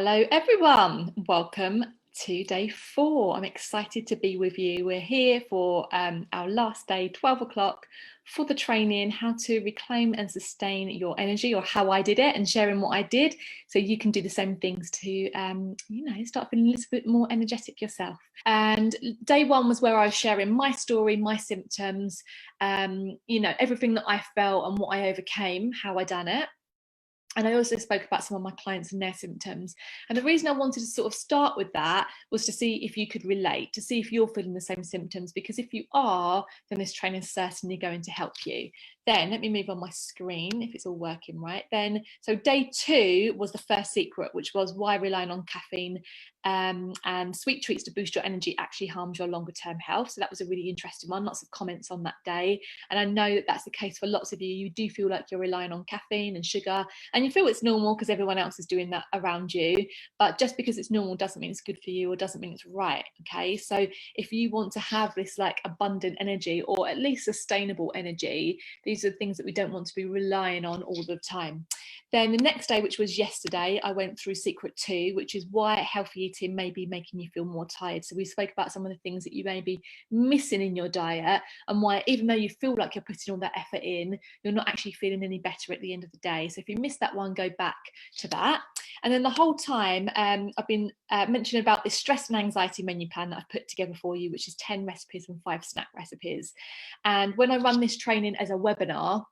Hello everyone, welcome to day 4. I'm excited to be with you. We're here for our last day, 12 o'clock, for the training, how to reclaim and sustain your energy, or how I did it, and sharing what I did so you can do the same things to start feeling a little bit more energetic yourself. And day 1 was where I was sharing my story, my symptoms, everything that I felt and what I overcame, how I done it. And I also spoke about some of my clients and their symptoms. And the reason I wanted to sort of start with that was to see if you could relate, to see if you're feeling the same symptoms, because if you are, then this training is certainly going to help you. Then let me move on my screen if it's all working right. So day 2 was the first secret, which was why relying on caffeine and sweet treats to boost your energy actually harms your longer term health. So that was a really interesting one, lots of comments on that day. And I know that that's the case for lots of you. You do feel like you're relying on caffeine and sugar, and you feel it's normal because everyone else is doing that around you. But just because it's normal doesn't mean it's good for you, or doesn't mean it's right. Okay, so if you want to have this like abundant energy, or at least sustainable energy, these are things that we don't want to be relying on all the time. Then the next day, which was yesterday, I went through secret 2, which is why healthy eating may be making you feel more tired. So we spoke about some of the things that you may be missing in your diet, and why even though you feel like you're putting all that effort in, you're not actually feeling any better at the end of the day. So if you missed that one, go back to that. And then the whole time I've been mentioning about this stress and anxiety menu plan that I've put together for you, which is 10 recipes and 5 snack recipes. And when I run this training as a webinar,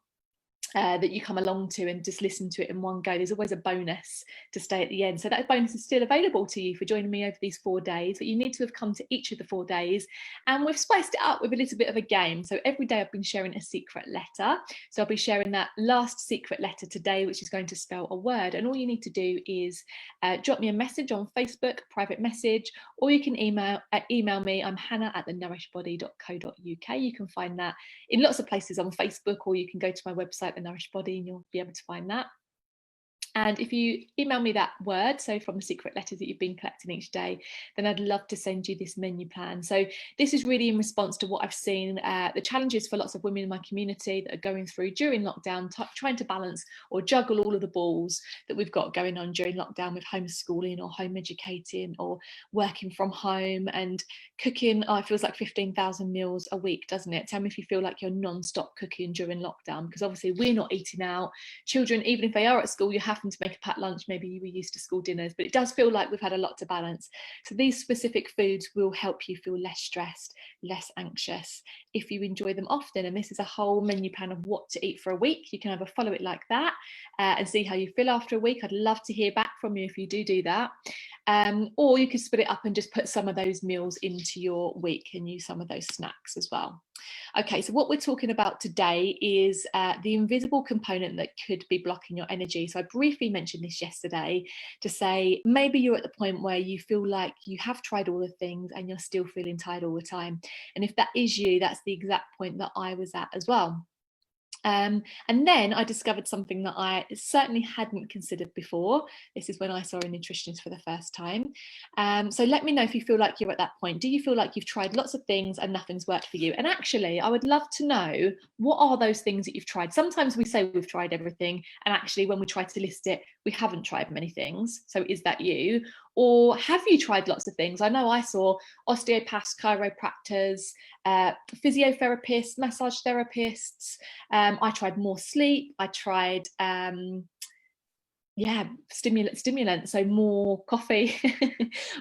that you come along to and just listen to it in one go, there's always a bonus to stay at the end. So that bonus is still available to you for joining me over these 4 days, but you need to have come to each of the 4 days. And we've spiced it up with a little bit of a game. So every day I've been sharing a secret letter. So I'll be sharing that last secret letter today, which is going to spell a word. And all you need to do is drop me a message on Facebook, private message, or you can email me. I'm hannah@thenourishedbody.co.uk. You can find that in lots of places on Facebook, or you can go to my website, The Nourished Body, and you'll be able to find that. And if you email me that word, so from the secret letters that you've been collecting each day, then I'd love to send you this menu plan. So this is really in response to what I've seen, the challenges for lots of women in my community that are going through during lockdown, trying to balance or juggle all of the balls that we've got going on during lockdown with homeschooling or home educating or working from home and cooking. Oh, it feels like 15,000 meals a week, doesn't it? Tell me if you feel like you're non-stop cooking during lockdown, because obviously we're not eating out. Children, even if they are at school, you have to make a packed lunch. Maybe you were used to school dinners, but it does feel like we've had a lot to balance. So these specific foods will help you feel less stressed, less anxious if you enjoy them often. And this is a whole menu plan of what to eat for a week. You can have a follow it like that and see how you feel after a week. I'd love to hear back from you if you do that. Or you could split it up and just put some of those meals into your week and use some of those snacks as well. Okay, so what we're talking about today is the invisible component that could be blocking your energy. So I briefly mentioned this yesterday to say maybe you're at the point where you feel like you have tried all the things and you're still feeling tired all the time. And if that is you, that's the exact point that I was at as well. And then I discovered something that I certainly hadn't considered before. This is when I saw a nutritionist for the first time. So let me know if you feel like you're at that point. Do you feel like you've tried lots of things and nothing's worked for you? And actually, I would love to know, what are those things that you've tried? Sometimes we say we've tried everything, and actually when we try to list it, we haven't tried many things. So is that you? Or have you tried lots of things? I know I saw osteopaths, chiropractors, physiotherapists, massage therapists. I tried more sleep. I tried stimulant, so more coffee,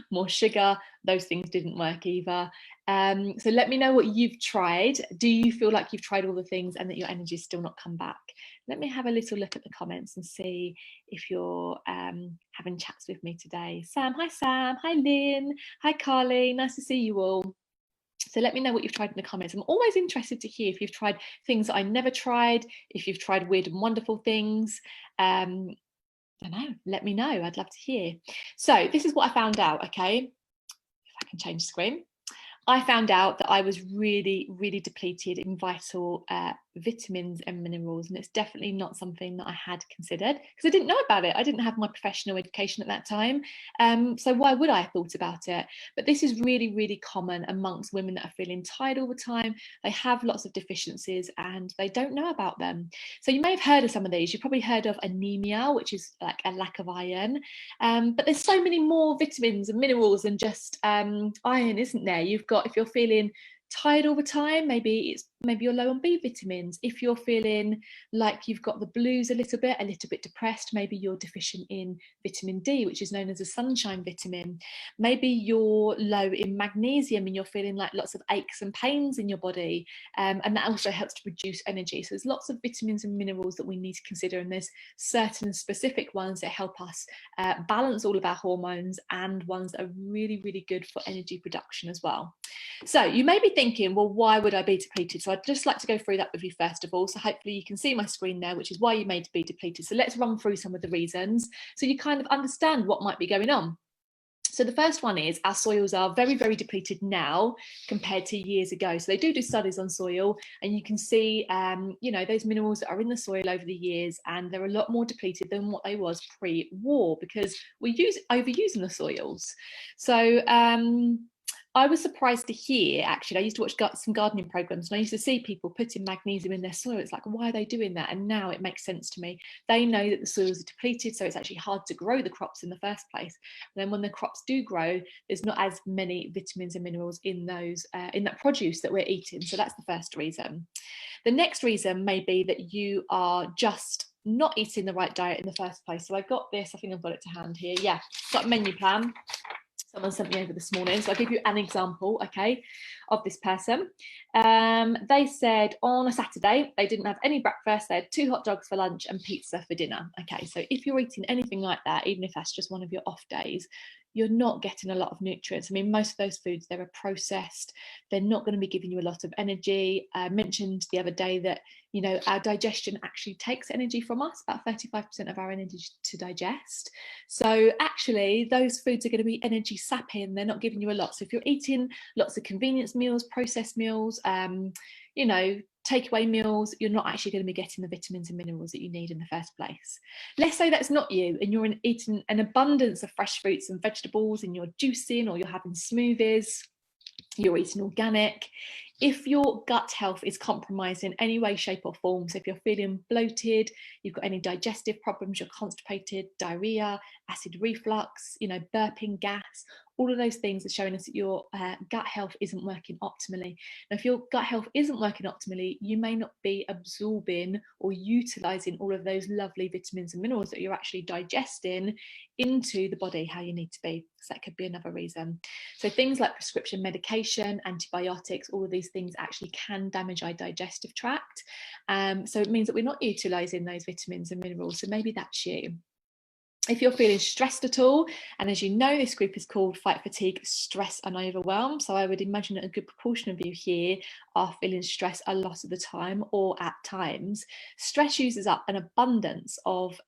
more sugar. Those things didn't work either. So let me know what you've tried. Do you feel like you've tried all the things and that your energy's still not come back? Let me have a little look at the comments and see if you're having chats with me today. Sam, hi Lynn, hi Carly, nice to see you all. So let me know what you've tried in the comments. I'm always interested to hear if you've tried things that I never tried, if you've tried weird and wonderful things. I don't know, let me know, I'd love to hear. So this is what I found out, okay? If I can change the screen. I found out that I was really, really depleted in vital vitamins and minerals, and it's definitely not something that I had considered because I didn't know about it. I didn't have my professional education at that time, so why would I have thought about it? But this is really, really common amongst women that are feeling tired all the time. They have lots of deficiencies and they don't know about them. So you may have heard of some of these. You've probably heard of anemia, which is like a lack of iron, but there's so many more vitamins and minerals than just iron, isn't there? You've got, if you're feeling tired all the time, maybe you're low on B vitamins. If you're feeling like you've got the blues a little bit depressed, maybe you're deficient in vitamin D, which is known as a sunshine vitamin. Maybe you're low in magnesium and you're feeling like lots of aches and pains in your body, and that also helps to produce energy. So there's lots of vitamins and minerals that we need to consider, and there's certain specific ones that help us balance all of our hormones, and ones that are really, really good for energy production as well. So you may be thinking, well, why would I be depleted? So I'd just like to go through that with you first of all. So hopefully you can see my screen there, which is why you may be depleted. So let's run through some of the reasons so you kind of understand what might be going on. So the first one is our soils are very, very depleted now compared to years ago. So they do studies on soil, and you can see, you know, those minerals that are in the soil over the years, and they're a lot more depleted than what they was pre-war because we're overusing the soils. So I was surprised to hear, actually, I used to watch some gardening programs, and I used to see people putting magnesium in their soil. It's like, why are they doing that? And now it makes sense to me. They know that the soils are depleted, so it's actually hard to grow the crops in the first place. And then when the crops do grow, there's not as many vitamins and minerals in those in that produce that we're eating. So that's the first reason. The next reason may be that you are just not eating the right diet in the first place. So I've got this, I think I've got it to hand here. Yeah, got a menu plan. Someone sent me over this morning. So I'll give you an example, okay, of this person. They said on a Saturday, they didn't have any breakfast. They had 2 hot dogs for lunch and pizza for dinner. Okay, so if you're eating anything like that, even if that's just one of your off days, you're not getting a lot of nutrients. I mean, most of those foods, they're processed. They're not going to be giving you a lot of energy. I mentioned the other day that, you know, our digestion actually takes energy from us, about 35% of our energy to digest. So actually, those foods are going to be energy sapping. They're not giving you a lot. So if you're eating lots of convenience meals, processed meals, you know, takeaway meals, you're not actually going to be getting the vitamins and minerals that you need in the first place. Let's say that's not you, and you're eating an abundance of fresh fruits and vegetables, and you're juicing, or you're having smoothies, you're eating organic. If your gut health is compromised in any way, shape or form, so if you're feeling bloated, you've got any digestive problems, you're constipated, diarrhea, acid reflux, you know, burping, gas, all of those things are showing us that your gut health isn't working optimally. Now, if your gut health isn't working optimally, you may not be absorbing or utilizing all of those lovely vitamins and minerals that you're actually digesting into the body how you need to be. So that could be another reason. So things like prescription medication, antibiotics, all of these things actually can damage our digestive tract. So it means that we're not utilizing those vitamins and minerals. So maybe that's you. If you're feeling stressed at all, and as you know, this group is called Fight Fatigue, Stress and Overwhelm. So I would imagine that a good proportion of you here are feeling stress a lot of the time or at times. Stress uses up an abundance of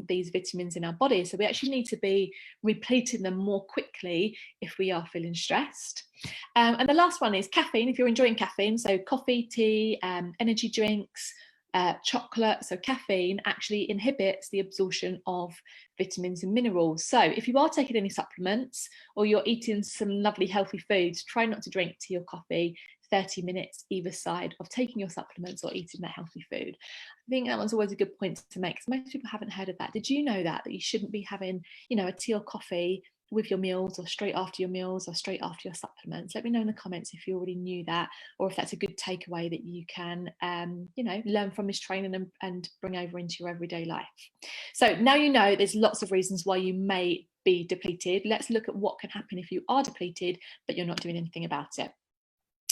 these vitamins in our body. So we actually need to be repleting them more quickly if we are feeling stressed. And the last one is caffeine. If you're enjoying caffeine, so coffee, tea, energy drinks, chocolate, so caffeine actually inhibits the absorption of vitamins and minerals. So if you are taking any supplements or you're eating some lovely healthy foods, try not to drink tea or coffee 30 minutes either side of taking your supplements or eating that healthy food. I think that one's always a good point to make, because most people haven't heard of that. Did you know that you shouldn't be having, you know, a tea or coffee with your meals, or straight after your meals, or straight after your supplements? Let me know in the comments if you already knew that, or if that's a good takeaway that you can you know, learn from this training and bring over into your everyday life. So now you know there's lots of reasons why you may be depleted. Let's look at what can happen if you are depleted but you're not doing anything about it.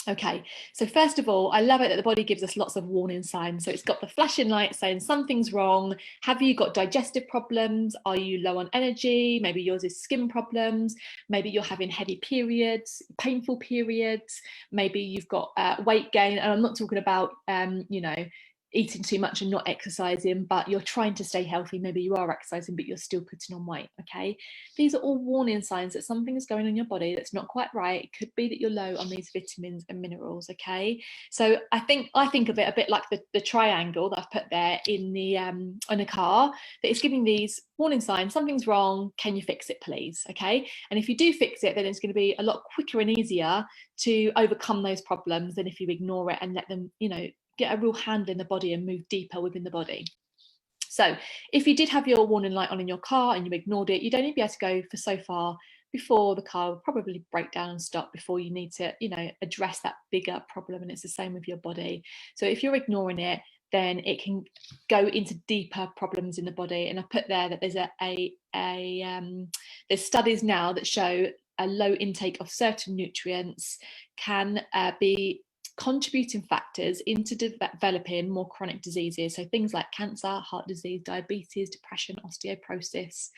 Okay, so first of all, I love it that the body gives us lots of warning signs. So it's got the flashing light saying something's wrong. Have you got digestive problems? Are you low on energy? Maybe yours is skin problems. Maybe you're having heavy periods, painful periods. Maybe you've got weight gain. And I'm not talking about, you know, eating too much and not exercising, but you're trying to stay healthy. Maybe you are exercising, but you're still putting on weight. Okay, these are all warning signs that something is going on in your body that's not quite right. It could be that you're low on these vitamins and minerals. Okay, so I think of it a bit like the triangle that I've put there in the on a car, that is giving these warning signs. Something's wrong. Can you fix it, please? Okay, and if you do fix it, then it's going to be a lot quicker and easier to overcome those problems than if you ignore it and let them, get a real handle in the body and move deeper within the body. So if you did have your warning light on in your car and you ignored it, you'd only be able to go for so far before the car will probably break down and stop before you need to, address that bigger problem. And it's the same with your body. So if you're ignoring it, then it can go into deeper problems in the body. And I put there that there's there's studies now that show a low intake of certain nutrients can be contributing factors into developing more chronic diseases. So things like cancer, heart disease, diabetes, depression, osteoporosis.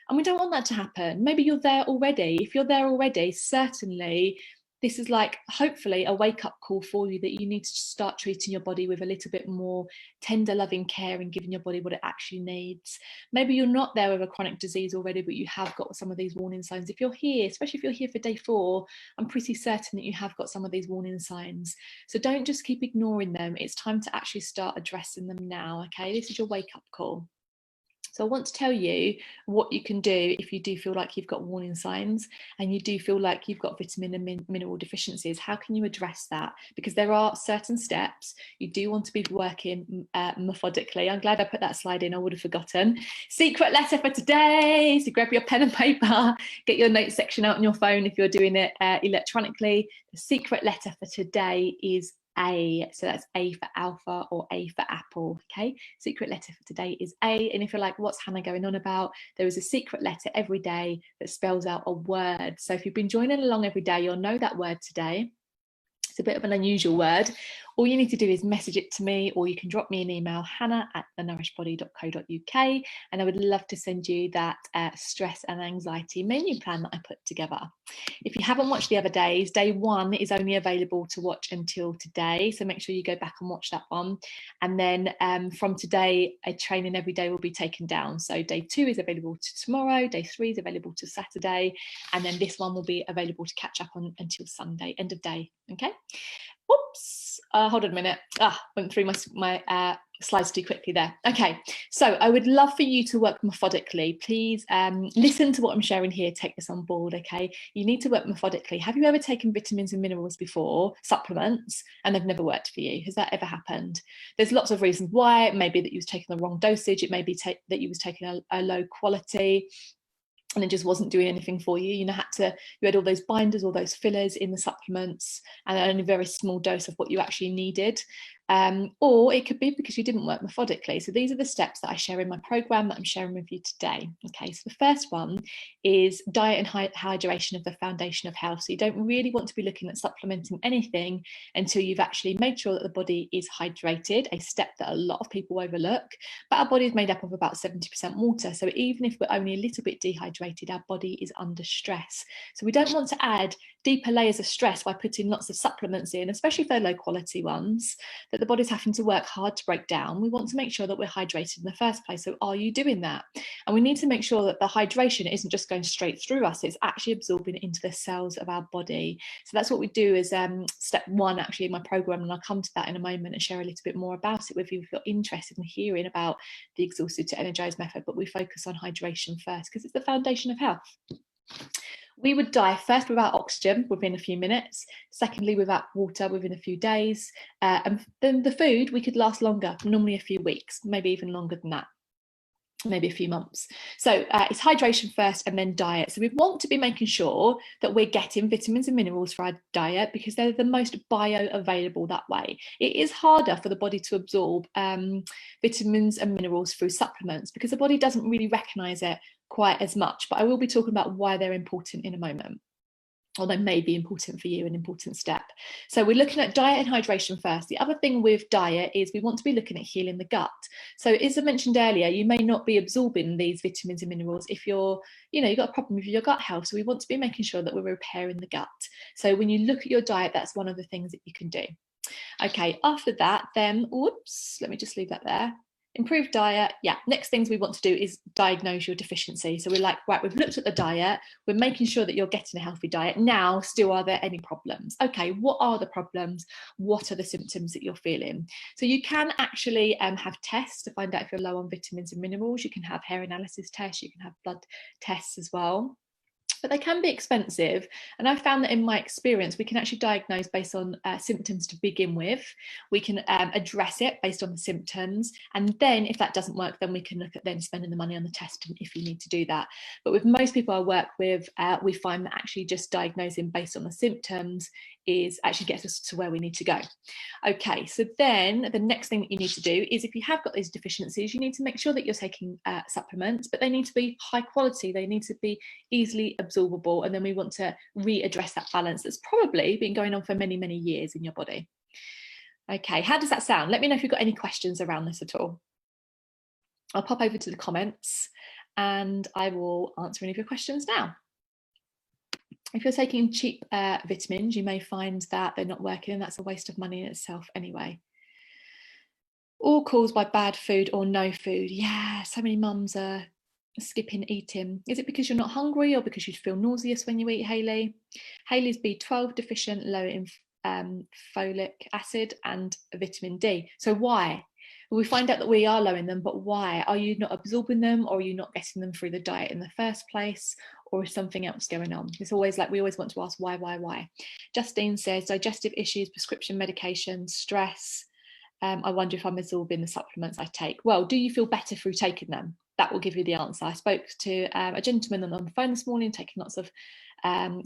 And we don't want that to happen. Maybe you're there already. If you're there already, certainly this is like hopefully a wake-up call for you that you need to start treating your body with a little bit more tender, loving care and giving your body what it actually needs. Maybe you're not there with a chronic disease already, but you have got some of these warning signs. If you're here, especially if you're here for day 4, I'm pretty certain that you have got some of these warning signs. So don't just keep ignoring them. It's time to actually start addressing them now, okay? This is your wake-up call. So I want to tell you what you can do if you do feel like you've got warning signs and you do feel like you've got vitamin and mineral deficiencies. How can you address that? Because there are certain steps you do want to be working methodically. I'm glad I put that slide in, I would have forgotten. Secret letter for today. So grab your pen and paper, get your notes section out on your phone if you're doing it electronically. The secret letter for today is A. So that's A for alpha or A for apple. Okay, secret letter for today is A. And if you're like, what's Hannah going on about? There is a secret letter every day that spells out a word. So if you've been joining along every day, you'll know that word today. It's a bit of an unusual word. All you need to do is message it to me, or you can drop me an email, hannah@thenourishbody.co.uk, and I would love to send you that stress and anxiety menu plan that I put together. If you haven't watched the other days, day 1 is only available to watch until today, so make sure you go back and watch that one. And then from today, a training every day will be taken down. So day 2 is available to tomorrow, day 3 is available to Saturday, and then this one will be available to catch up on until Sunday, end of day. Okay. Whoops, hold on a minute. Went through my slides too quickly there. Okay, so I would love for you to work methodically. Please listen to what I'm sharing here, take this on board, okay? You need to work methodically. Have you ever taken vitamins and minerals before, supplements, and they've never worked for you? Has that ever happened? There's lots of reasons why. It may be that you was taking the wrong dosage. It may be that you was taking a low quality and it just wasn't doing anything for you. You had all those binders, all those fillers in the supplements, and only a very small dose of what you actually needed. Or it could be because you didn't work methodically. So these are the steps that I share in my program that I'm sharing with you today. Okay, so the first one is diet and hydration of the foundation of health. So you don't really want to be looking at supplementing anything until you've actually made sure that the body is hydrated, a step that a lot of people overlook. But our body is made up of about 70% water. So even if we're only a little bit dehydrated, our body is under stress. So we don't want to add deeper layers of stress by putting lots of supplements in, especially if they're low quality ones, that the body's having to work hard to break down. We want to make sure that we're hydrated in the first place. So are you doing that? And we need to make sure that the hydration isn't just going straight through us, it's actually absorbing into the cells of our body. So that's what we do as step 1 actually in my program, and I'll come to that in a moment and share a little bit more about it with you if you're interested in hearing about the Exhausted to Energize method. But we focus on hydration first because it's the foundation of health. We would die first without oxygen within a few minutes, secondly without water within a few days, and then the food we could last longer, normally a few weeks, maybe even longer than that, maybe a few months. So it's hydration first and then diet. So we want to be making sure that we're getting vitamins and minerals for our diet because they're the most bioavailable that way. It is harder for the body to absorb vitamins and minerals through supplements because the body doesn't really recognize it quite as much, but I will be talking about why they're important in a moment, or they may be important for you, an important step. So we're looking at diet and hydration first. The other thing with diet is we want to be looking at healing the gut. So as I mentioned earlier, you may not be absorbing these vitamins and minerals if you've got a problem with your gut health. So we want to be making sure that we're repairing the gut. So when you look at your diet, that's one of the things that you can do. Okay, after that, then, whoops, let me just leave that there. Improved diet. Yeah, next things we want to do is diagnose your deficiency. So we're like, right, we've looked at the diet, we're making sure that you're getting a healthy diet. Now, still, are there any problems? Okay, what are the problems? What are the symptoms that you're feeling? So you can actually have tests to find out if you're low on vitamins and minerals. You can have hair analysis tests, you can have blood tests as well. But they can be expensive. And I've found that in my experience, we can actually diagnose based on symptoms to begin with. We can address it based on the symptoms. And then if that doesn't work, then we can look at then spending the money on the testing if you need to do that. But with most people I work with, we find that actually just diagnosing based on the symptoms is actually gets us to where we need to go. Okay, so then the next thing that you need to do is if you have got these deficiencies, you need to make sure that you're taking supplements, but they need to be high quality. They need to be easily absorbable. And then we want to readdress that balance that's probably been going on for many, many years in your body. Okay, how does that sound? Let me know if you've got any questions around this at all. I'll pop over to the comments and I will answer any of your questions now. If you're taking cheap vitamins, you may find that they're not working, and that's a waste of money in itself anyway. All caused by bad food or no food. Yeah, so many mums are skipping eating. Is it because you're not hungry or because you feel nauseous when you eat, Hayley? Hayley's B12 deficient, low in folic acid and vitamin D. So why? We find out that we are low in them, but why? Are you not absorbing them, or are you not getting them through the diet in the first place, or is something else going on? It's always like, we always want to ask why. Justine says digestive issues, prescription medication, stress. I wonder if I'm absorbing the supplements I take. Well, do you feel better through taking them? That will give you the answer. I spoke to a gentleman on the phone this morning taking lots of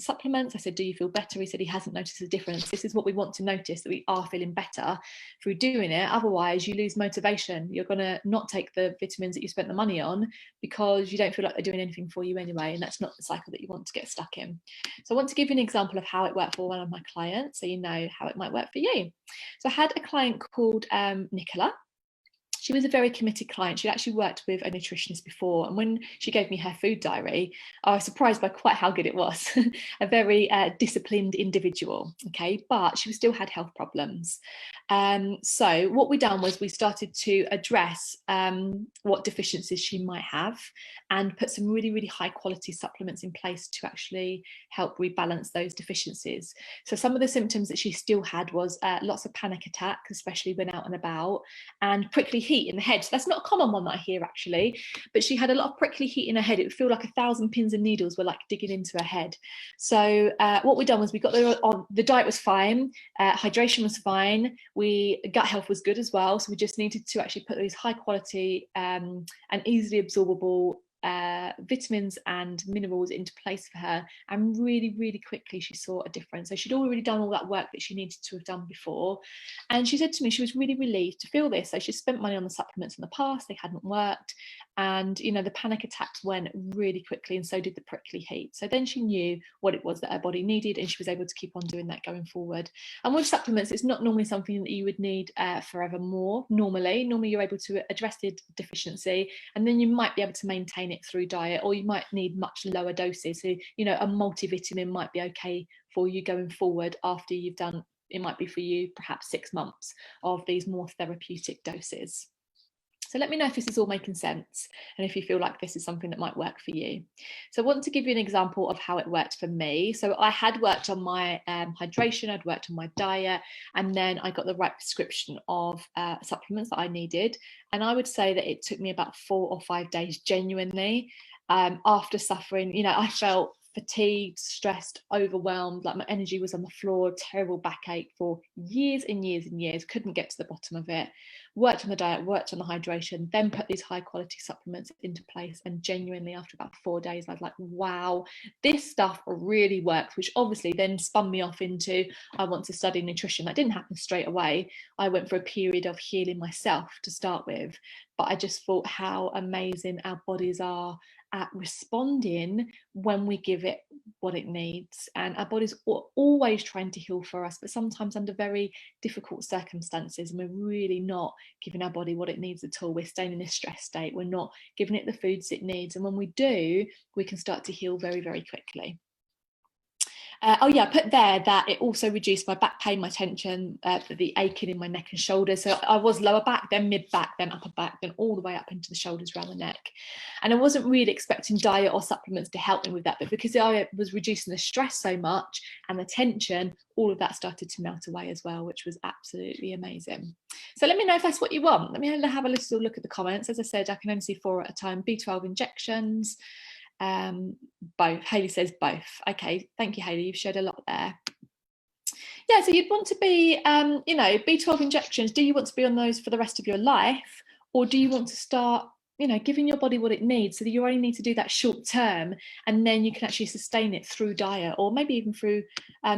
supplements. I said, do you feel better? He said he hasn't noticed a difference. This is what we want to notice, that we are feeling better through doing it. Otherwise, you lose motivation. You're going to not take the vitamins that you spent the money on because you don't feel like they're doing anything for you anyway. And that's not the cycle that you want to get stuck in. So I want to give you an example of how it worked for one of my clients, so you know how it might work for you. So I had a client called Nicola. She was a very committed client. She'd actually worked with a nutritionist before. And when she gave me her food diary, I was surprised by quite how good it was. A very disciplined individual, okay? But she still had health problems. So what we done was we started to address what deficiencies she might have and put some really, really high quality supplements in place to actually help rebalance those deficiencies. So some of the symptoms that she still had was lots of panic attacks, especially when out and about, and prickly heat in the head. So that's not a common one that I hear actually, but she had a lot of prickly heat in her head. It would feel like 1,000 pins and needles were like digging into her head. So what we done was we got on, the diet was fine, hydration was fine, gut health was good as well. So we just needed to actually put these high quality and easily absorbable vitamins and minerals into place for her, and really, really quickly she saw a difference. So she'd already done all that work that she needed to have done before, and she said to me she was really relieved to feel this. So she spent money on the supplements in the past, they hadn't worked, and you know, the panic attacks went really quickly, and so did the prickly heat. So then she knew what it was that her body needed, and she was able to keep on doing that going forward. And with supplements, it's not normally something that you would need forevermore. Normally you're able to address the deficiency, and then you might be able to maintain it through diet, or you might need much lower doses. So you know, a multivitamin might be okay for you going forward after you've done, it might be for you perhaps 6 months of these more therapeutic doses. So let me know if this is all making sense and if you feel like this is something that might work for you. So I want to give you an example of how it worked for me. So I had worked on my hydration, I'd worked on my diet, and then I got the right prescription of supplements that I needed. And I would say that it took me about 4 or 5 days genuinely after suffering. You know, I felt fatigued, stressed, overwhelmed, like my energy was on the floor, terrible backache for years and years and years, couldn't get to the bottom of it. Worked on the diet, worked on the hydration, then put these high quality supplements into place, and genuinely after about 4 days I was like, wow, this stuff really works, which obviously then spun me off into, I want to study nutrition. That didn't happen straight away. I went for a period of healing myself to start with, but I just thought how amazing our bodies are at responding when we give it what it needs. And our body's always trying to heal for us, but sometimes under very difficult circumstances, and we're really not giving our body what it needs at all. We're staying in this stress state, we're not giving it the foods it needs, and when we do, we can start to heal very, very quickly. Oh yeah, I put there that it also reduced my back pain, my tension, the aching in my neck and shoulders. So I was lower back, then mid back, then upper back, then all the way up into the shoulders, around the neck. And I wasn't really expecting diet or supplements to help me with that, but because I was reducing the stress so much and the tension, all of that started to melt away as well, which was absolutely amazing. So let me know if that's what you want. Let me have a little look at the comments. As I said, I can only see 4 at a time. B12 injections. Both. Hayley says both. Okay, thank you, Hayley. You've shared a lot there. Yeah, so you'd want to be, B12 injections. Do you want to be on those for the rest of your life, or do you want to start, giving your body what it needs, so that you only need to do that short term, and then you can actually sustain it through diet, or maybe even through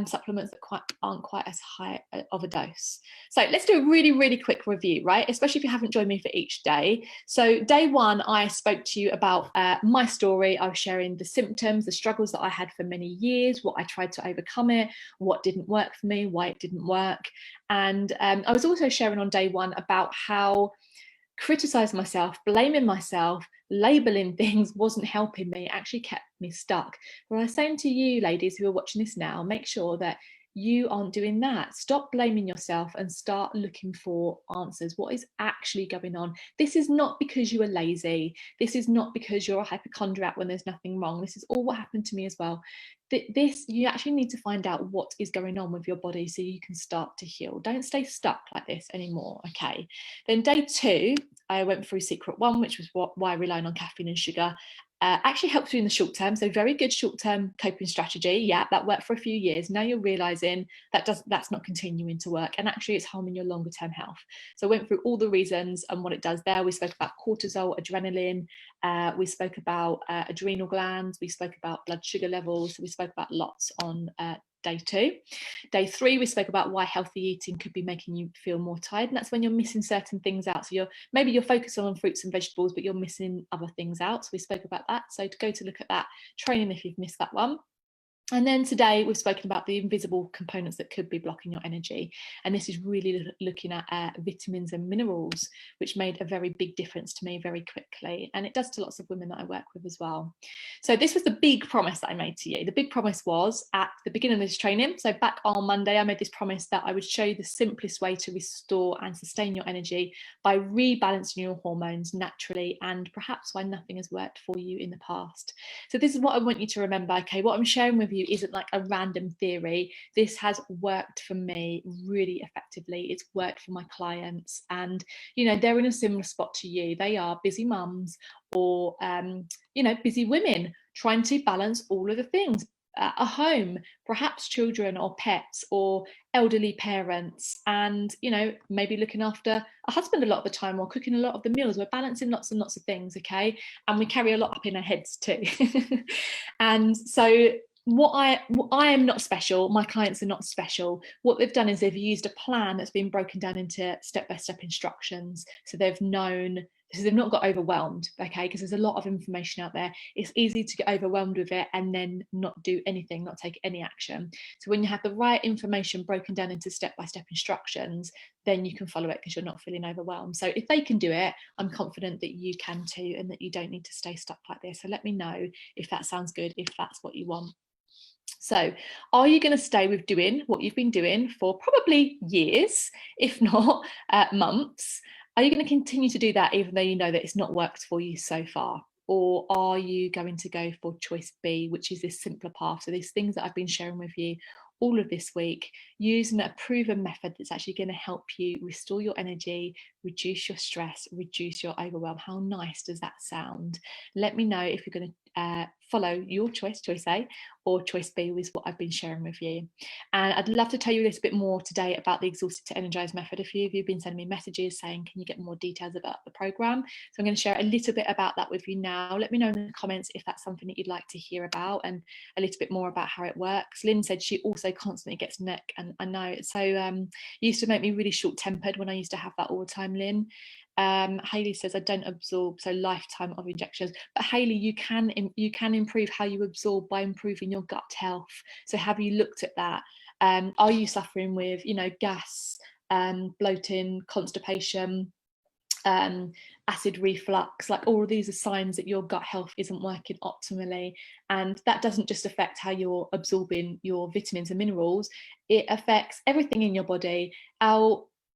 supplements that aren't quite as high of a dose. So let's do a really, really quick review, right? Especially if you haven't joined me for each day. So day 1, I spoke to you about my story. I was sharing the symptoms, the struggles that I had for many years, what I tried to overcome it, what didn't work for me, why it didn't work. And I was also sharing on day 1 about how criticizing myself, blaming myself, labeling things wasn't helping me, actually kept me stuck. But I was saying to you ladies who are watching this now, make sure that you aren't doing that. Stop blaming yourself and start looking for answers. What is actually going on? This is not because you are lazy. This is not because you're a hypochondriac when there's nothing wrong. This is all what happened to me as well. You actually need to find out what is going on with your body so you can start to heal. Don't stay stuck like this anymore. Okay. Then day 2, I went through secret 1, which was why relying on caffeine and sugar actually helps you in the short term. So very good short-term coping strategy. Yeah, that worked for a few years. Now you're realizing that's not continuing to work, and actually it's harming your longer term health. So I went through all the reasons and what it does there. We spoke about cortisol, adrenaline. We spoke about adrenal glands. We spoke about blood sugar levels. So we spoke about lots on day 2. Day 3, we spoke about why healthy eating could be making you feel more tired, and that's when you're missing certain things out. So maybe you're focusing on fruits and vegetables, but you're missing other things out. So we spoke about that. So to go to look at that training if you've missed that one. And then today we've spoken about the invisible components that could be blocking your energy. And this is really looking at vitamins and minerals, which made a very big difference to me very quickly. And it does to lots of women that I work with as well. So this was the big promise that I made to you. The big promise was at the beginning of this training. So back on Monday, I made this promise that I would show you the simplest way to restore and sustain your energy by rebalancing your hormones naturally, and perhaps why nothing has worked for you in the past. So this is what I want you to remember. Okay, what I'm sharing with you isn't like a random theory. This has worked for me really effectively. It's worked for my clients, and they're in a similar spot to you. They are busy mums or busy women trying to balance all of the things. A home, perhaps children or pets or elderly parents, and maybe looking after a husband a lot of the time, or cooking a lot of the meals. We're balancing lots and lots of things, okay? And we carry a lot up in our heads too. And so I am not special. My clients are not special. What they've done is they've used a plan that's been broken down into step-by-step instructions, so they've known. So they've not got overwhelmed, okay? Because there's a lot of information out there. It's easy to get overwhelmed with it and then not do anything, not take any action. So when you have the right information broken down into step-by-step instructions, then you can follow it because you're not feeling overwhelmed. So if they can do it, I'm confident that you can too, and that you don't need to stay stuck like this. So let me know if that sounds good, if that's what you want. So are you going to stay with doing what you've been doing for probably years, if not months? Are you going to continue to do that even though you know that it's not worked for you so far? Or are you going to go for choice B, which is this simpler path? So these things that I've been sharing with you all of this week, using a proven method that's actually going to help you restore your energy, reduce your stress, reduce your overwhelm. How nice does that sound? Let me know if you're going to follow your choice A, or choice B was what I've been sharing with you. And I'd love to tell you a little bit more today about the Exhausted to Energized method. A few of you have been sending me messages saying, can you get more details about the program? So I'm going to share a little bit about that with you now. Let me know in the comments if that's something that you'd like to hear about, and a little bit more about how it works. Lynn said she also constantly gets neck, and I know it's so it used to make me really short-tempered when I used to have that all the time, Lynn. Hayley says I don't absorb, so lifetime of injections. But Hayley, you can improve how you absorb by improving your gut health. So have you looked at that? Are you suffering with gas, bloating, constipation? acid reflux. Like, all of these are signs that your gut health isn't working optimally, and that doesn't just affect how you're absorbing your vitamins and minerals, it affects everything in your body.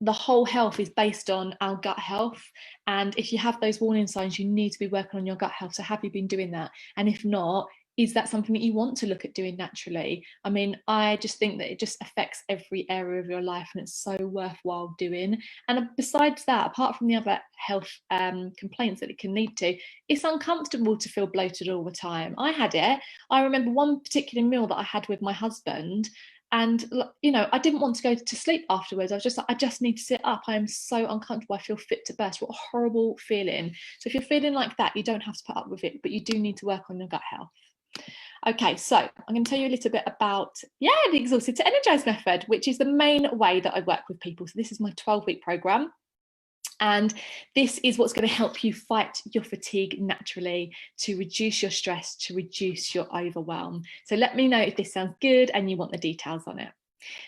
The whole health is based on our gut health, and if you have those warning signs, you need to be working on your gut health. So have you been doing that? And if not, is that something that you want to look at doing naturally? I mean, I just think that it just affects every area of your life, and it's so worthwhile doing. And besides that, apart from the other health complaints that it can lead to, it's uncomfortable to feel bloated all the time. I had it. I remember one particular meal that I had with my husband, and I didn't want to go to sleep afterwards. I was just like, I just need to sit up. I am so uncomfortable. I feel fit to burst. What a horrible feeling. So if you're feeling like that, you don't have to put up with it, but you do need to work on your gut health. Okay, so I'm going to tell you a little bit about, the Exhausted to Energize method, which is the main way that I work with people. So this is my 12-week program. And this is what's going to help you fight your fatigue naturally, to reduce your stress, to reduce your overwhelm. So let me know if this sounds good and you want the details on it.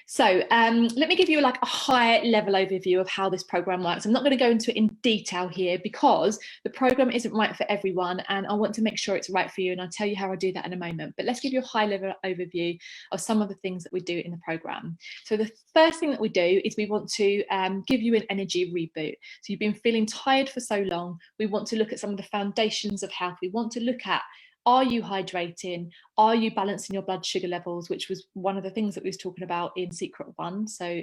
So let me give you like a high level overview of how this program works. I'm not going to go into it in detail here because the program isn't right for everyone, and I want to make sure it's right for you, and I'll tell you how I do that in a moment. But let's give you a high level overview of some of the things that we do in the program. So the first thing that we do is we want to give you an energy reboot. So you've been feeling tired for so long. We want to look at some of the foundations of health. We want to look at, are you hydrating? Are you balancing your blood sugar levels, which was one of the things that we was talking about in Secret 1, so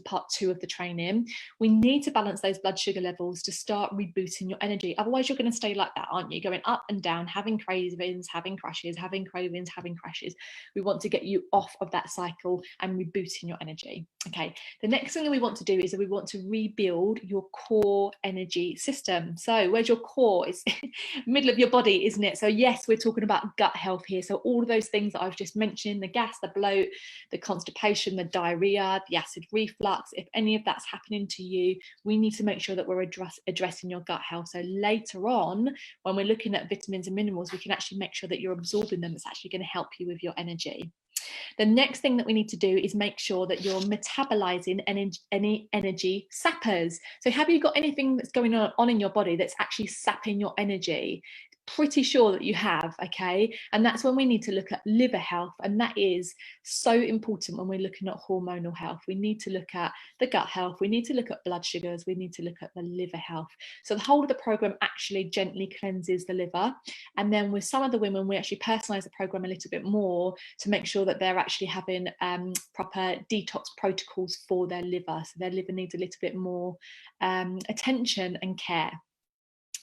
part 2 of the training. We need to balance those blood sugar levels to start rebooting your energy. Otherwise, you're going to stay like that, aren't you? Going up and down, having cravings, having crashes, having cravings, having crashes. We want to get you off of that cycle and rebooting your energy. Okay, the next thing that we want to do is that we want to rebuild your core energy system. So where's your core? It's middle of your body, isn't it? So yes, we're talking about gut health here. So all of those things that I've just mentioned, the gas, the bloat, the constipation, the diarrhea, the acid reflux, if any of that's happening to you, we need to make sure that we're addressing your gut health. So later on, when we're looking at vitamins and minerals, we can actually make sure that you're absorbing them. It's actually going to help you with your energy. The next thing that we need to do is make sure that you're metabolizing any energy sappers. So have you got anything that's going on in your body that's actually sapping your energy? Pretty sure that you have, okay? And that's when we need to look at liver health, and that is so important when we're looking at hormonal health. We need to look at the gut health, we need to look at blood sugars, we need to look at the liver health. So the whole of the program actually gently cleanses the liver, and then with some of the women we actually personalize the program a little bit more to make sure that they're actually having proper detox protocols for their liver. So their liver needs a little bit more attention and care.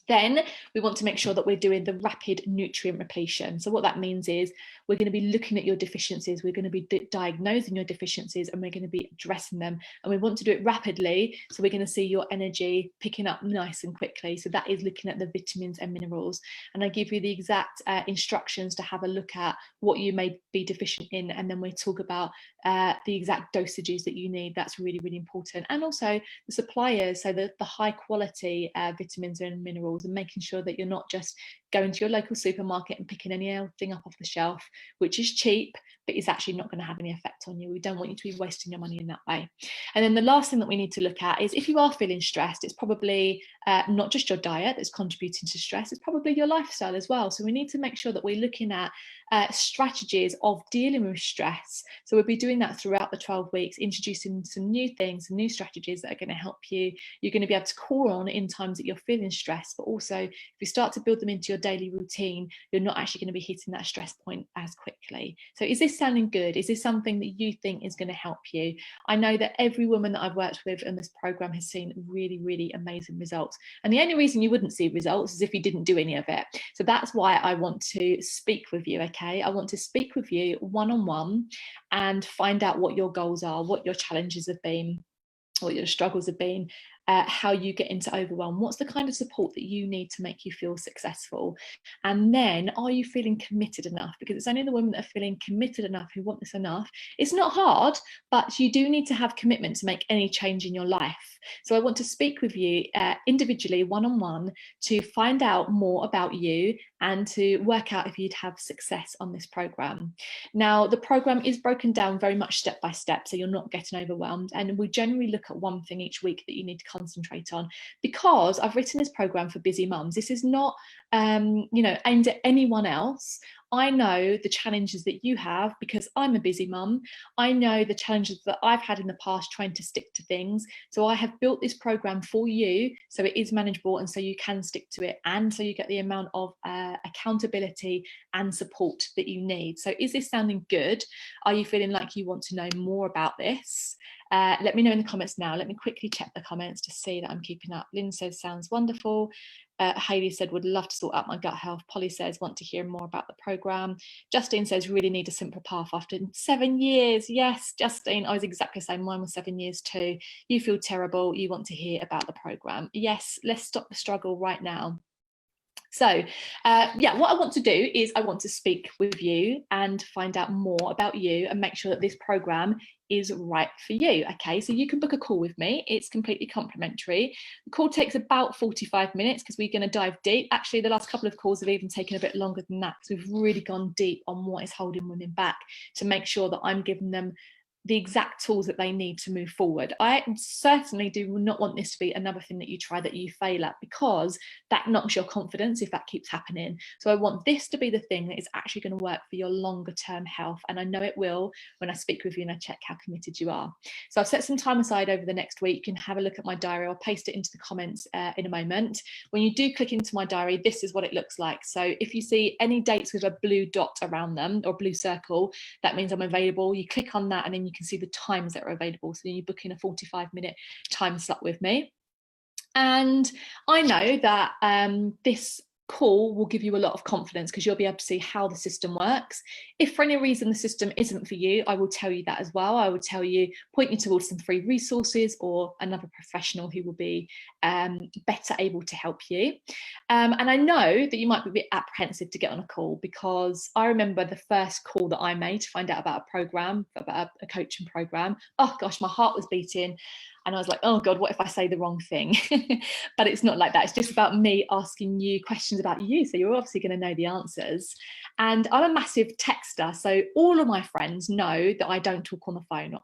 Then we want to make sure that we're doing the rapid nutrient repletion. So what that means is we're going to be looking at your deficiencies, we're going to be diagnosing your deficiencies, and we're going to be addressing them. And we want to do it rapidly, so we're going to see your energy picking up nice and quickly. So that is looking at the vitamins and minerals. And I give you the exact instructions to have a look at what you may be deficient in, and then we talk about the exact dosages that you need. That's really, really important. And also the suppliers, so the high quality vitamins and minerals, and making sure that you're not just going to your local supermarket and picking anything up off the shelf, which is cheap, but is actually not going to have any effect on you. We don't want you to be wasting your money in that way. And then the last thing that we need to look at is if you are feeling stressed, it's probably not just your diet that's contributing to stress, it's probably your lifestyle as well. So we need to make sure that we're looking at strategies of dealing with stress. So we'll be doing that throughout the 12 weeks, introducing some new things, some new strategies that are going to help you. You're going to be able to call on in times that you're feeling stressed, but also if you start to build them into your daily routine, you're not actually going to be hitting that stress point as quickly. So is this sounding good? Is this something that you think is going to help you? I know that every woman that I've worked with in this program has seen really, really amazing results. And the only reason you wouldn't see results is if you didn't do any of it. So that's why I want to speak with you, okay? I want to speak with you one-on-one and find out what your goals are, what your challenges have been, what your struggles have been, how you get into overwhelm, what's the kind of support that you need to make you feel successful. And then, are you feeling committed enough? Because it's only the women that are feeling committed enough who want this enough. It's not hard, but you do need to have commitment to make any change in your life. So I want to speak with you individually, one-on-one, to find out more about you and to work out if you'd have success on this program. Now, the program is broken down very much step by step, so you're not getting overwhelmed. And we generally look at one thing each week that you need to concentrate on, because I've written this program for busy mums. This is not, you know, aimed at anyone else. I know the challenges that you have because I'm a busy mum. I know the challenges that I've had in the past trying to stick to things. So I have built this program for you so it is manageable and so you can stick to it, and so you get the amount of accountability and support that you need. So is this sounding good? Are you feeling like you want to know more about this? Let me know in the comments now. Let me quickly check the comments to see that I'm keeping up. Lynn says, sounds wonderful. Hayley said, would love to sort out my gut health. Polly says, want to hear more about the programme. Justine says, really need a simple path after 7 years. Yes, Justine, I was exactly the same. Mine was 7 years too. You feel terrible. You want to hear about the programme. Yes, let's stop the struggle right now. So yeah, what I want to do is I want to speak with you and find out more about you and make sure that this program is right for you. Okay, so you can book a call with me. It's completely complimentary. The call takes about 45 minutes because we're going to dive deep. Actually, the last couple of calls have even taken a bit longer than that, because we've really gone deep on what is holding women back to make sure that I'm giving them the exact tools that they need to move forward. I certainly do not want this to be another thing that you try that you fail at, because that knocks your confidence if that keeps happening. So I want this to be the thing that is actually going to work for your longer term health, and I know it will when I speak with you and I check how committed you are. So I've set some time aside over the next week. You can have a look at my diary. I'll paste it into the comments in a moment. When you do click into my diary, this is what it looks like. So if you see any dates with a blue dot around them or blue circle, that means I'm available. You click on that and then you can see the times that are available. So then you book in a 45-minute time slot with me. And I know that this call will give you a lot of confidence, because you'll be able to see how the system works. If for any reason the system isn't for you, I will tell you that as well. I will tell you, point you towards some free resources or another professional who will be better able to help you. And I know that you might be a bit apprehensive to get on a call, because I remember the first call that I made to find out about a program, about a coaching program. Oh gosh, my heart was beating. And I was like, oh God, what if I say the wrong thing? But it's not like that. It's just about me asking you questions about you. So you're obviously going to know the answers. And I'm a massive texter. So all of my friends know that I don't talk on the phone.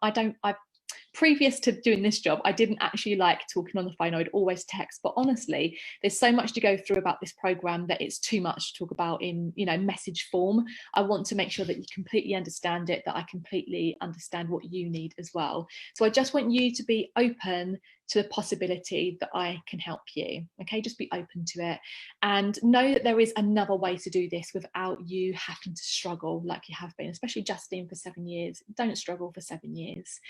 Previous to doing this job, I didn't actually like talking on the phone. I would always text. But honestly, there's so much to go through about this program that it's too much to talk about in, you know, message form. I want to make sure that you completely understand it, that I completely understand what you need as well. So I just want you to be open to the possibility that I can help you. Okay, just be open to it and know that there is another way to do this without you having to struggle like you have been, especially Justine, for 7 years. Don't struggle for 7 years.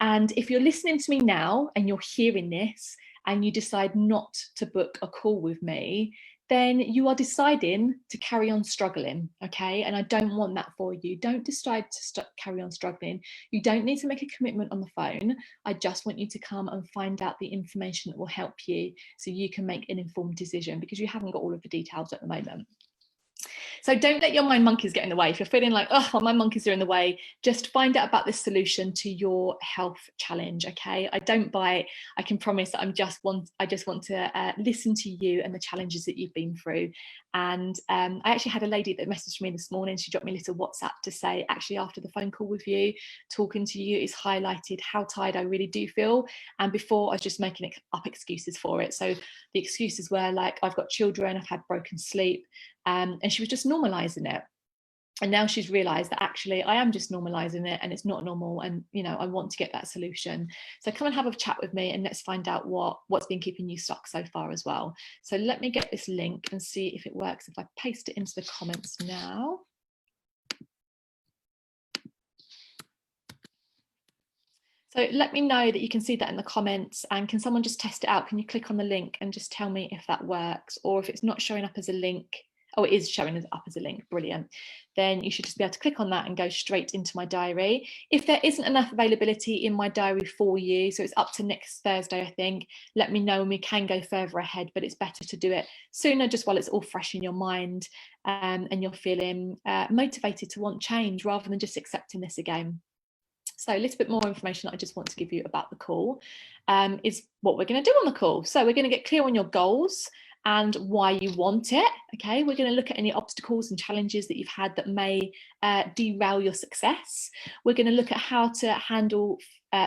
And if you're listening to me now and you're hearing this and you decide not to book a call with me, then you are deciding to carry on struggling, okay? And I don't want that for you. Don't decide to carry on struggling. You don't need to make a commitment on the phone. I just want you to come and find out the information that will help you so you can make an informed decision, because you haven't got all of the details at the moment. So don't let your mind monkeys get in the way. If you're feeling like, oh, well, my monkeys are in the way, just find out about this solution to your health challenge, okay? I don't bite. I can promise that I just want to listen to you and the challenges that you've been through. And I actually had a lady that messaged me this morning. She dropped me a little WhatsApp to say, actually, after the phone call with you, talking to you, it's highlighted how tired I really do feel. And before, I was just making up excuses for it. So the excuses were like, I've got children, I've had broken sleep. And she was just normalizing it. And now she's realized that actually I am just normalizing it and it's not normal. And, you know, I want to get that solution. So come and have a chat with me and let's find out what's been keeping you stuck so far as well. So let me get this link and see if it works. If I paste it into the comments now. So let me know that you can see that in the comments, and can someone just test it out? Can you click on the link and just tell me if that works, or if it's not showing up as a link? Oh, it is showing up as a link. Brilliant. Then you should just be able to click on that and go straight into my diary. If there isn't enough availability in my diary for you, so it's up to next Thursday, I think, let me know and we can go further ahead, but it's better to do it sooner, just while it's all fresh in your mind and you're feeling motivated to want change, rather than just accepting this again. So a little bit more information that I just want to give you about the call is what we're going to do on the call. So we're going to get clear on your goals. and why you want it. Okay, we're going to look at any obstacles and challenges that you've had that may derail your success. We're going to look at how to handle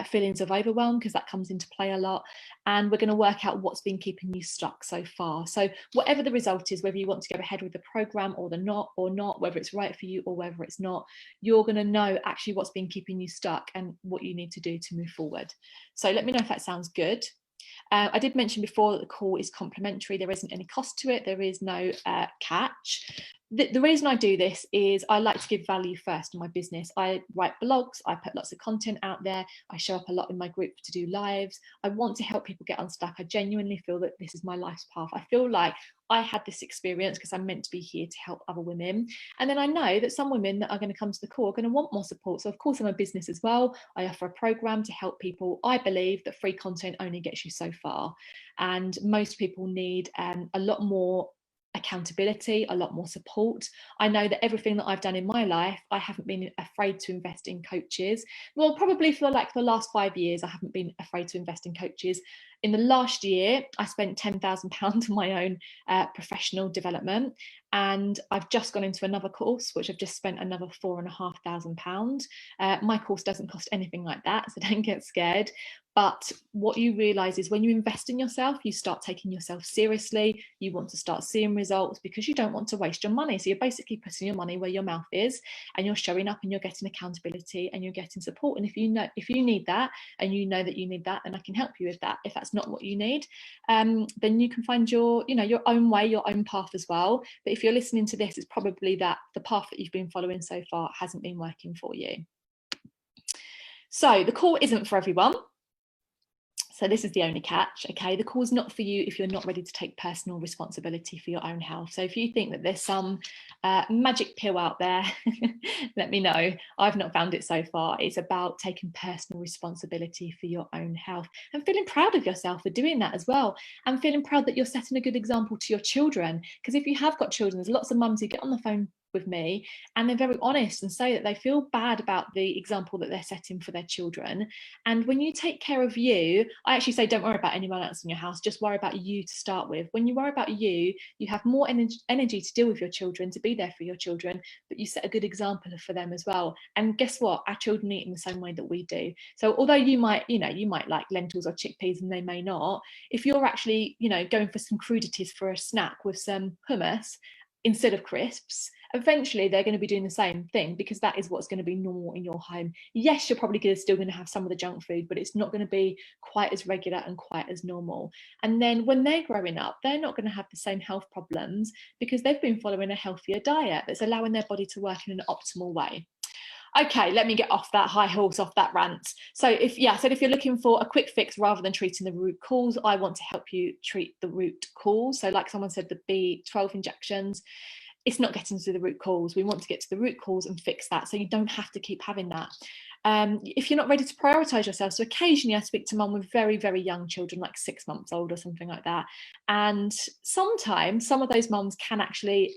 feelings of overwhelm, because that comes into play a lot, and we're going to work out what's been keeping you stuck so far. So whatever the result is, whether you want to go ahead with the program or not, whether it's right for you or whether it's not, you're going to know actually what's been keeping you stuck and what you need to do to move forward. So let me know if that sounds good. I did mention before that the call is complimentary. There isn't any cost to it. There is no catch. The reason I do this is I like to give value first in my business. I write blogs, I put lots of content out there, I show up a lot in my group to do lives. I want to help people get unstuck. I genuinely feel that this is my life's path. I feel like I had this experience because I'm meant to be here to help other women. And then I know that some women that are going to come to the call are going to want more support. So of course I'm a business as well. I offer a program to help people. I believe that free content only gets you so far. And most people need a lot more accountability, a lot more support. I know that everything that I've done in my life, I haven't been afraid to invest in coaches. Well, probably for like the last 5 years, I haven't been afraid to invest in coaches. In the last year, I spent £10,000 on my own professional development, and I've just gone into another course, which I've just spent another £4,500. My course doesn't cost anything like that, so don't get scared. But what you realize is when you invest in yourself, you start taking yourself seriously. You want to start seeing results because you don't want to waste your money. So you're basically putting your money where your mouth is, and you're showing up and you're getting accountability and you're getting support. And if you need that and you know that you need that, then I can help you with that. If that's not what you need, then you can find your own way, your own path as well. But if you're listening to this, it's probably that the path that you've been following so far hasn't been working for you. So the call isn't for everyone. So this is the only catch, okay? The call's not for you if you're not ready to take personal responsibility for your own health. So if you think that there's some magic pill out there, let me know. I've not found it so far. It's about taking personal responsibility for your own health and feeling proud of yourself for doing that as well, and feeling proud that you're setting a good example to your children. Because if you have got children, there's lots of mums who get on the phone with me and they're very honest and say that they feel bad about the example that they're setting for their children. And when you take care of you, I actually say don't worry about anyone else in your house, just worry about you to start with. When you worry about you, you have more energy to deal with your children, to be there for your children, but you set a good example for them as well. And guess what? Our children eat in the same way that we do. So although you might like lentils or chickpeas and they may not, if you're actually going for some crudities for a snack with some hummus instead of crisps, eventually they're going to be doing the same thing, because that is what's going to be normal in your home. Yes, you're probably still going to have some of the junk food, but it's not going to be quite as regular and quite as normal. And then when they're growing up, they're not going to have the same health problems because they've been following a healthier diet that's allowing their body to work in an optimal way. Okay, let me get off that high horse, off that rant. So if you're looking for a quick fix rather than treating the root cause, I want to help you treat the root cause. So like someone said, the B12 injections, it's not getting to the root cause. We want to get to the root cause and fix that, so you don't have to keep having that. If you're not ready to prioritize yourself, so occasionally I speak to mum with very, very young children, like 6 months old or something like that. And sometimes some of those mums can actually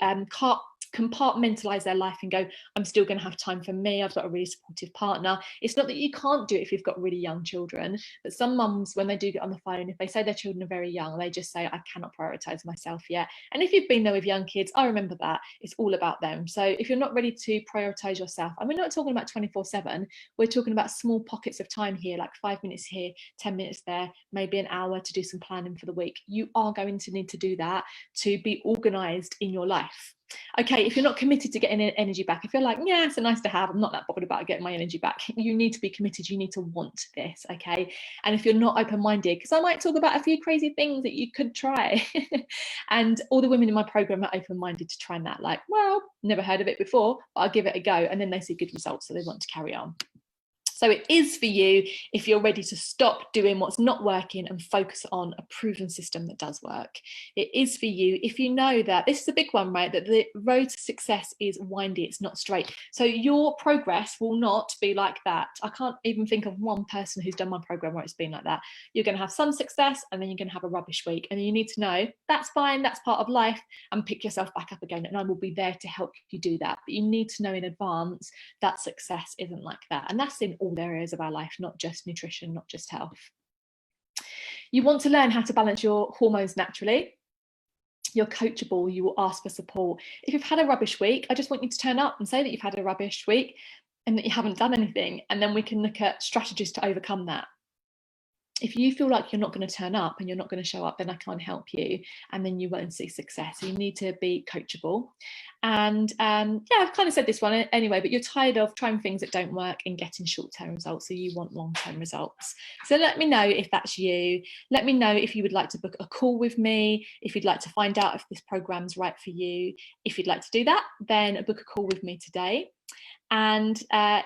compartmentalize their life and go, I'm still going to have time for me, I've got a really supportive partner. It's not that you can't do it if you've got really young children, but some mums, when they do get on the phone, if they say their children are very young, they just say, I cannot prioritize myself yet. And if you've been there with young kids, I remember that it's all about them. So if you're not ready to prioritize yourself, and we're not talking about 24/7, we're talking about small pockets of time here, like 5 minutes here, 10 minutes there, maybe an hour to do some planning for the week. You are going to need to do that to be organized in your life. Okay, if you're not committed to getting energy back, if you're like, yeah, it's a nice to have, I'm not that bothered about getting my energy back, you need to be committed, you need to want this, okay? And if you're not open-minded, because I might talk about a few crazy things that you could try, and all the women in my program are open-minded to trying that, like, well, never heard of it before, but I'll give it a go, and then they see good results, so they want to carry on. So it is for you if you're ready to stop doing what's not working and focus on a proven system that does work. It is for you if you know that, this is a big one, right, that the road to success is windy, it's not straight. So your progress will not be like that. I can't even think of one person who's done my program where it's been like that. You're going to have some success and then you're going to have a rubbish week. And you need to know that's fine, that's part of life, and pick yourself back up again. And I will be there to help you do that. But you need to know in advance that success isn't like that. And that's in all areas of our life, not just nutrition, not just health. You want to learn how to balance your hormones naturally. You're coachable, you will ask for support. If you've had a rubbish week, I just want you to turn up and say that you've had a rubbish week and that you haven't done anything, and then we can look at strategies to overcome that. If you feel like you're not going to turn up and you're not going to show up, then I can't help you, and then you won't see success. So you need to be coachable. And yeah, I've kind of said this one anyway, but you're tired of trying things that don't work and getting short-term results, so you want long-term results. So let me know if that's you. Let me know if you would like to book a call with me, if you'd like to find out if this program's right for you. If you'd like to do that, then book a call with me today. And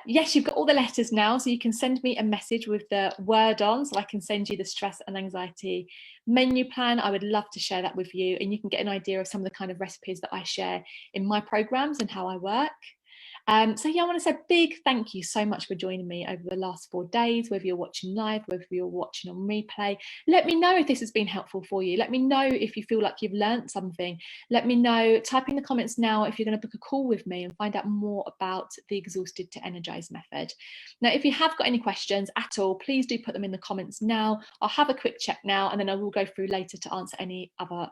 yes, you've got all the letters now, so you can send me a message with the word on, so I can send you the stress and anxiety menu plan. I would love to share that with you, and you can get an idea of some of the kind of recipes that I share in my programs and how I work. So yeah, I want to say a big thank you so much for joining me over the last 4 days, whether you're watching live, whether you're watching on replay. Let me know if this has been helpful for you. Let me know if you feel like you've learned something. Let me know, type in the comments now if you're going to book a call with me and find out more about the Exhausted to Energize method. Now, if you have got any questions at all, please do put them in the comments now. I'll have a quick check now, and then I will go through later to answer any other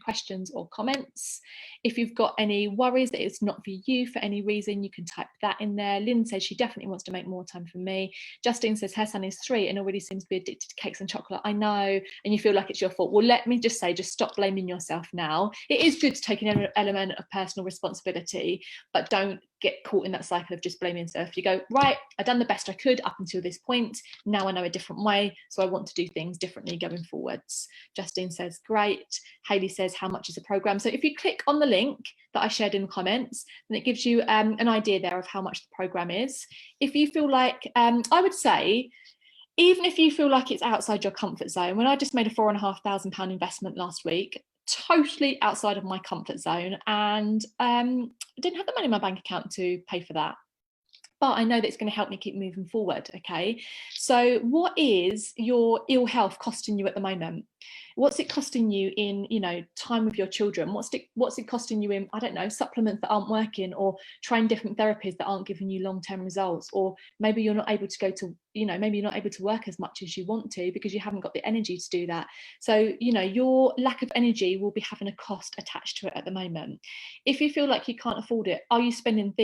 questions or comments. If you've got any worries that it's not for you for any reason, you can type that in there. Lynn says she definitely wants to make more time for me. Justine says her son is 3 and already seems to be addicted to cakes and chocolate. I know, and you feel like it's your fault. Well, let me just say, just stop blaming yourself now. It is good to take an element of personal responsibility, but don't get caught in that cycle of just blaming yourself. You go, right, I've done the best I could up until this point. Now I know a different way, so I want to do things differently going forwards. Justine says, great. Hayley says, how much is a program? So if you click on the link that I shared in the comments, then it gives you an idea there of how much the program is. If you feel like, I would say, even if you feel like it's outside your comfort zone, when I just made a £4,500 investment last week, totally outside of my comfort zone, and I didn't have the money in my bank account to pay for that. But I know that it's going to help me keep moving forward. Okay, so what is your ill health costing you at the moment? What's it costing you in, you know, time with your children? What's it costing you in, I don't know, supplements that aren't working, or trying different therapies that aren't giving you long-term results? Or maybe you're not able to go to, you know, maybe you're not able to work as much as you want to because you haven't got the energy to do that. So, you know, your lack of energy will be having a cost attached to it at the moment. If you feel like you can't afford it, are you spending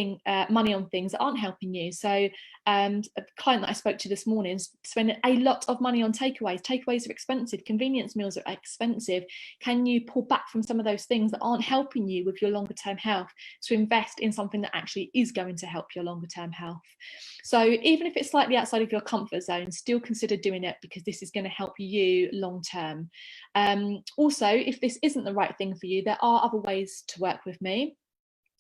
money on things that aren't helping you? So a client that I spoke to this morning is spending a lot of money on takeaways. Takeaways are expensive, convenience meals are expensive. Can you pull back from some of those things that aren't helping you with your longer term health to invest in something that actually is going to help your longer term health? So even if it's slightly outside of your comfort zone, still consider doing it, because this is going to help you long term. Also, if this isn't the right thing for you, there are other ways to work with me,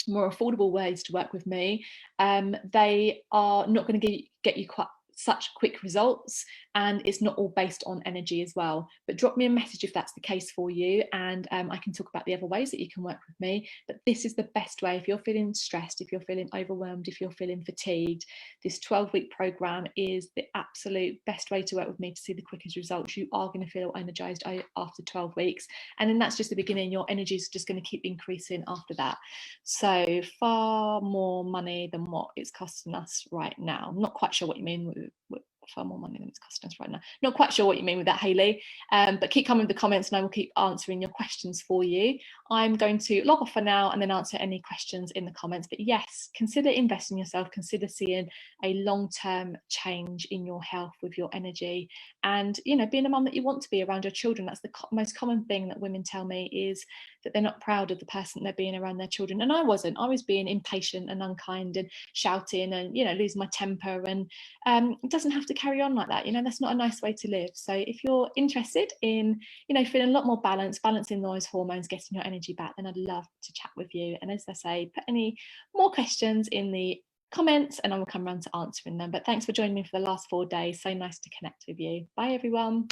more affordable ways to work with me. They are not going to get you quite such quick results, and it's not all based on energy as well. But drop me a message if that's the case for you, and I can talk about the other ways that you can work with me. But this is the best way. If you're feeling stressed, if you're feeling overwhelmed, if you're feeling fatigued, this 12-week program is the absolute best way to work with me to see the quickest results. You are going to feel energized after 12 weeks, and then that's just the beginning. Your energy is just going to keep increasing after that. So far more money than what it's costing us right now. I'm not quite sure what you mean with far more money than it's costing us right now. Not quite sure what you mean with that, Hayley, but keep coming with the comments and I will keep answering your questions for you. I'm going to log off for now and then answer any questions in the comments. But yes, consider investing in yourself, consider seeing a long-term change in your health with your energy, and, you know, being a mum that you want to be around your children. That's the most common thing that women tell me, is that they're not proud of the person they're being around their children. And I wasn't. I was being impatient and unkind and shouting and, you know, losing my temper, and it doesn't have to carry on like that. You know, that's not a nice way to live. So if you're interested in, you know, feeling a lot more balanced, balancing those hormones, getting your energy back, then I'd love to chat with you. And as I say, put any more questions in the comments and I will come around to answering them. But thanks for joining me for the last 4 days. So nice to connect with you. Bye everyone.